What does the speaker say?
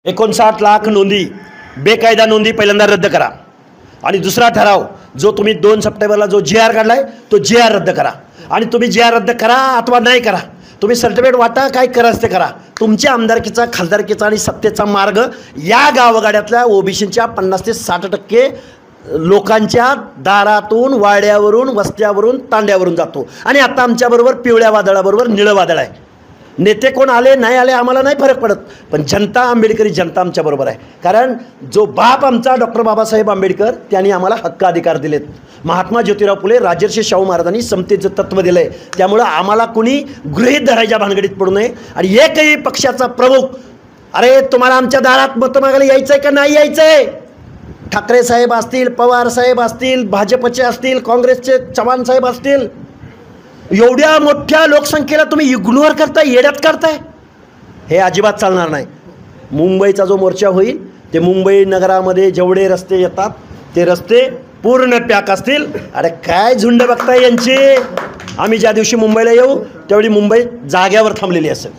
59 लाख नोंदी बेकायदा नोंदी पहिल्यांदा रद्द करा आणि दुसरा ठराव जो तुम्ही 2 सप्टेंबरला जो GR काढलाय तो GR रद्द करा आणि तुम्ही GR रद्द करा अथवा नाही करा, तुम्ही सर्टिफिकेट वाटा, काय करायचं ते करा. तुमच्या आमदारकीचा, खासदारकीचा आणि सत्तेचा मार्ग या गावगाड्यातल्या ओबीसीच्या 50 ते 60% लोकांच्या दारातून, वाड्यावरून, वस्त्यावरून, तांड्यावरून जातो. आणि आता आमच्याबरोबर पिवळ्या वादळाबरोबर निळं वादळ आहे. नेते कोण आले नाही आले आम्हाला नाही फरक पडत, पण जनता, आंबेडकरी जनता आमच्याबरोबर आहे. कारण जो बाप आमचा डॉक्टर बाबासाहेब आंबेडकर त्यांनी आम्हाला हक्क अधिकार दिलेत. महात्मा ज्योतिराव फुले, राजर्षी शाहू महाराजांनी समतेचं तत्त्व दिलं आहे. त्यामुळं आम्हाला कुणी गृहीत धरायच्या भानगडीत पडू नये. आणि एकही पक्षाचा प्रमुख, अरे तुम्हाला आमच्या दारात मतं मागायला यायचं आहे का नाही यायचं आहे? ठाकरे साहेब असतील, पवार साहेब असतील, भाजपचे असतील, काँग्रेसचे चव्हाण साहेब असतील, एवढ्या मोठ्या लोकसंख्येला तुम्ही इग्नोर करताय, येड्यात करताय, हे अजिबात चालणार नाही. मुंबईचा जो मोर्चा होईल ते मुंबई नगरामध्ये जेवढे रस्ते येतात ते रस्ते पूर्ण पॅक असतील. अरे काय झुंड बघताय यांची. आम्ही ज्या दिवशी मुंबईला येऊ त्यावेळी मुंबई जाग्यावर थांबलेली असेल.